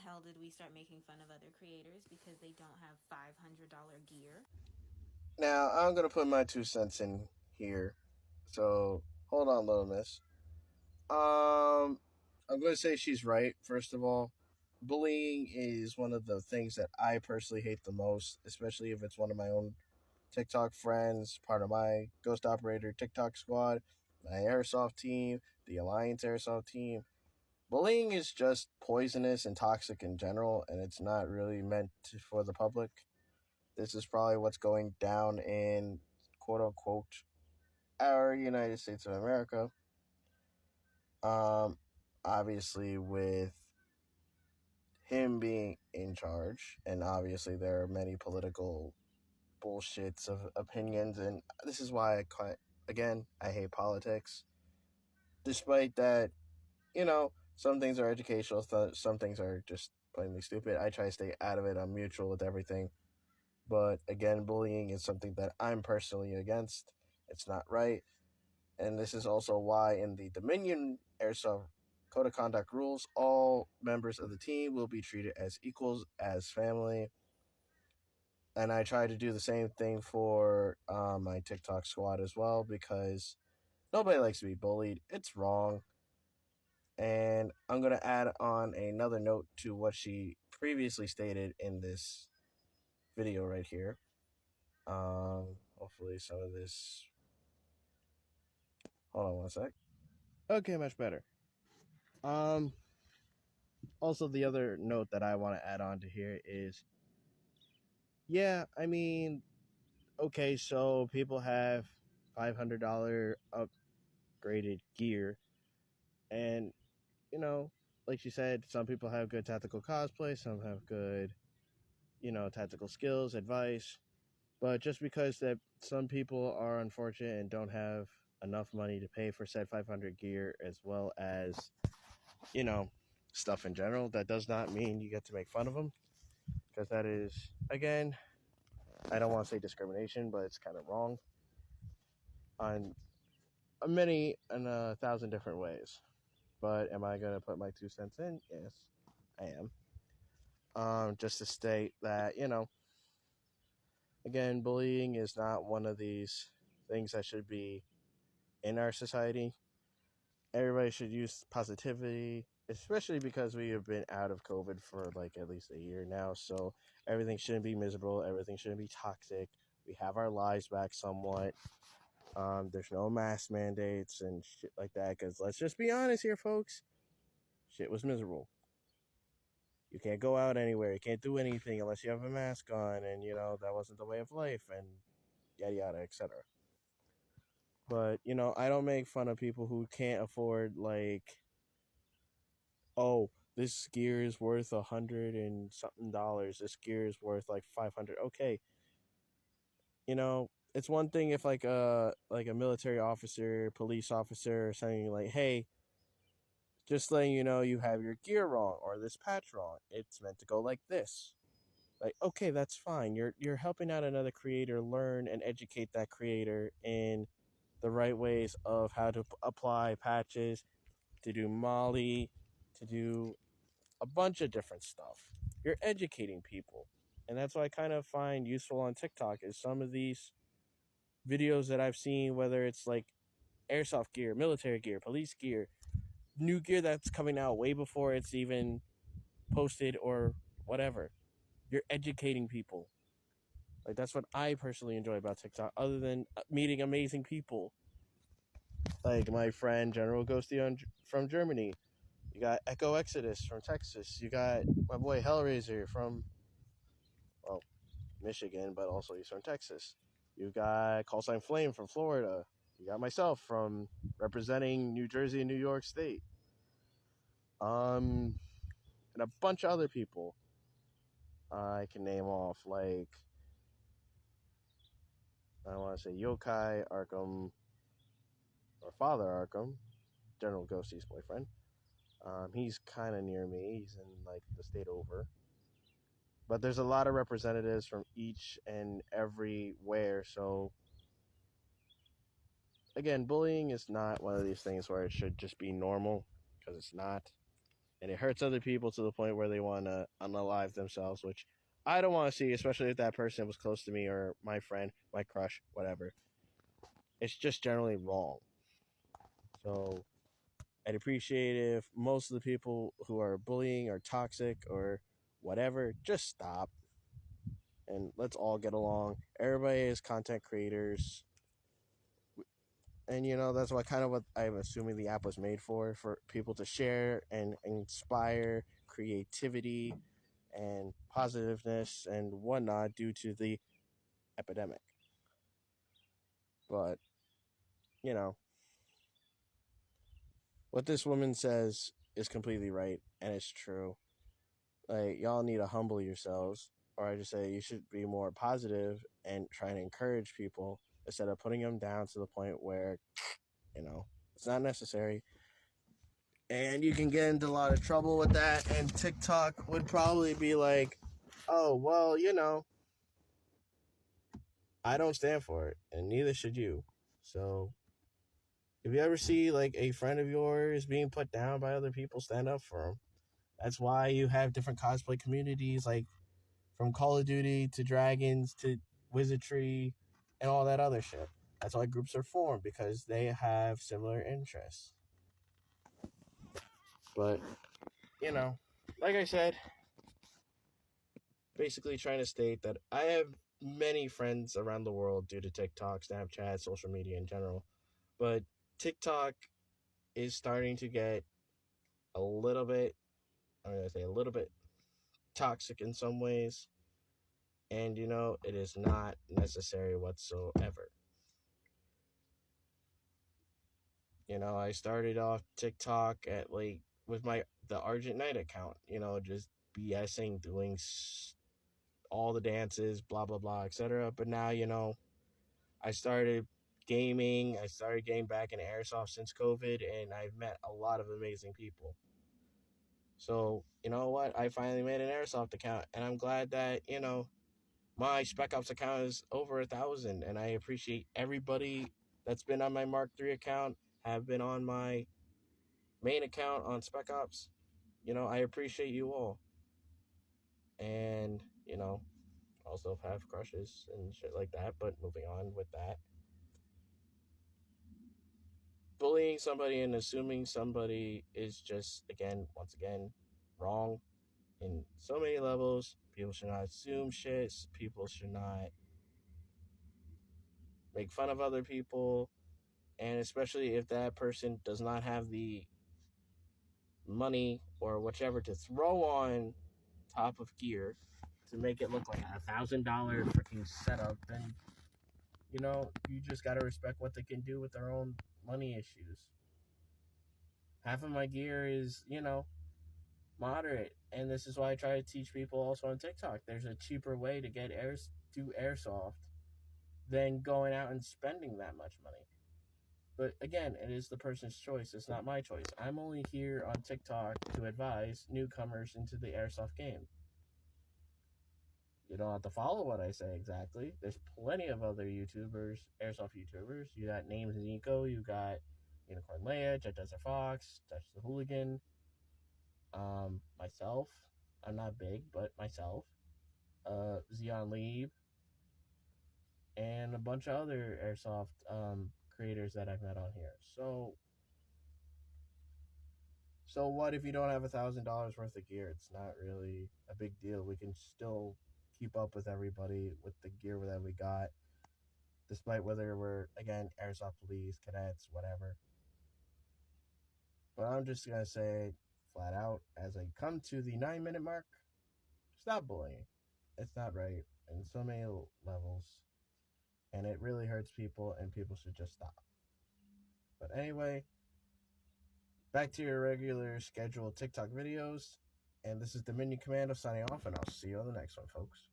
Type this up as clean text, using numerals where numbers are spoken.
hell did we start making fun of other creators because they don't have $500 gear? Now, I'm going to put my 2 cents in here. So, hold on, little miss. I'm going to say she's right, first of all. Bullying is one of the things that I personally hate the most, especially if it's one of my own TikTok friends, part of my Ghost Operator TikTok squad, my airsoft team, the Alliance airsoft team. Bullying is just poisonous and toxic in general, and it's not really for the public. This is probably what's going down in quote unquote our United States of America. Um, Obviously, with him being in charge, and obviously there are many political bullshits of opinions, and this is why again, I hate politics. Despite that, some things are educational, some things are just plainly stupid. I try to stay out of it. I'm mutual with everything. But again, bullying is something that I'm personally against. It's not right. And this is also why in the Dominion Airsoft Code of Conduct rules, all members of the team will be treated as equals, as family. And I try to do the same thing for my TikTok squad as well, because nobody likes to be bullied. It's wrong. And I'm going to add on another note to what she previously stated in this video right here. Hopefully some of this. Hold on one sec. Okay, much better. Um, Also, the other note that I want to add on to here is, yeah, I mean, okay, so people have $500 upgraded gear, and like she said, some people have good tactical cosplay, some have good, tactical skills, advice. But just because that some people are unfortunate and don't have enough money to pay for said 500 gear, as well as, you know, stuff in general, that does not mean you get to make fun of them. Because that is, again, I don't want to say discrimination, but it's kind of wrong on in a thousand different ways. But am I going to put my 2 cents in? Yes, I am. Just to state that, again, bullying is not one of these things that should be in our society. Everybody should use positivity, especially because we have been out of COVID for like at least a year now. So everything shouldn't be miserable. Everything shouldn't be toxic. We have our lives back somewhat. There's no mask mandates and shit like that. Because let's just be honest here, folks. Shit was miserable. You can't go out anywhere. You can't do anything unless you have a mask on. And, that wasn't the way of life. And yada, yada, etc. But, I don't make fun of people who can't afford, like, oh, this gear is worth $100 and something. This gear is worth like 500. Okay, it's one thing if like a military officer, police officer, saying like, hey, just letting you know you have your gear wrong or this patch wrong. It's meant to go like this. Like, okay, that's fine. You're helping out another creator learn and educate that creator in the right ways of how to apply patches, to do molly, to do a bunch of different stuff. You're educating people. And that's what I kind of find useful on TikTok is some of these videos that I've seen, whether it's like airsoft gear, military gear, police gear, new gear that's coming out way before it's even posted or whatever. You're educating people. Like that's what I personally enjoy about TikTok, other than meeting amazing people. Like my friend General Ghosty from Germany. You got Echo Exodus from Texas. You got my boy Hellraiser from, well, Michigan, but also he's from Texas. You got Callsign Flame from Florida. You got myself from representing New Jersey and New York State. And a bunch of other people I can name off, like, I want to say Yokai Arkham, or Father Arkham, General Ghosty's boyfriend. He's kind of near me. He's in, like, the state over. But there's a lot of representatives from each and everywhere, so again, bullying is not one of these things where it should just be normal, because it's not. and it hurts other people to the point where they want to unalive themselves, which I don't want to see, especially if that person was close to me or my friend, my crush, whatever. It's just generally wrong. So I'd appreciate if most of the people who are bullying or toxic or whatever just stop and let's all get along. Everybody is content creators. And that's what I'm assuming the app was made for people to share and inspire creativity and positiveness and whatnot due to the epidemic. But you know what this woman says is completely right and it's true. Like, y'all need to humble yourselves, or I just say you should be more positive and try and encourage people instead of putting them down to the point where it's not necessary. And you can get into a lot of trouble with that, and TikTok would probably be like, oh, well, I don't stand for it, and neither should you. So if you ever see like a friend of yours being put down by other people, stand up for them. That's why you have different cosplay communities, like from Call of Duty to Dragons to Wizardry and all that other shit. That's why groups are formed, because they have similar interests. But, like I said, basically trying to state that I have many friends around the world due to TikTok, Snapchat, social media in general. But TikTok is starting to get a little bit, I'm going to say a little bit toxic in some ways. And, it is not necessary whatsoever. I started off TikTok at with the Argent Night account, just BSing, doing all the dances, blah, blah, blah, etc. But now, I started gaming. I started getting back into airsoft since COVID, and I've met a lot of amazing people. So, you know what? I finally made an airsoft account, and I'm glad that, my Spec Ops account is over 1,000, and I appreciate everybody that's been on my Mark III account, have been on my main account on Spec Ops. I appreciate you all. And, also have crushes and shit like that, but moving on with that. Bullying somebody and assuming somebody is just, once again, wrong in so many levels. People should not assume shit. People should not make fun of other people. And especially if that person does not have the money or whichever to throw on top of gear to make it look like $1,000 freaking setup, then you just gotta respect what they can do with their own money issues. Half of my gear is, moderate, and this is why I try to teach people also on TikTok. There's a cheaper way to do airsoft than going out and spending that much money. But again, it is the person's choice. It's not my choice. I'm only here on TikTok to advise newcomers into the airsoft game. You don't have to follow what I say exactly. There's plenty of other YouTubers, airsoft YouTubers. You got Names Nico, you got Unicorn Leia, Jet Desert Fox, Touch the Hooligan, myself. I'm not big, but myself. Xeon Lieb, and a bunch of other airsoft creators that I've met on here. So what if you don't have $1,000 worth of gear? It's not really a big deal. We can still keep up with everybody with the gear that we got, despite whether we're, again, airsoft police, cadets, whatever. But I'm just going to say flat out, as I come to the 9-minute mark, stop bullying. It's not right in so many levels, and it really hurts people, and people should just stop. But anyway, back to your regular scheduled TikTok videos, and this is Dominion Commando signing off, and I'll see you on the next one, folks.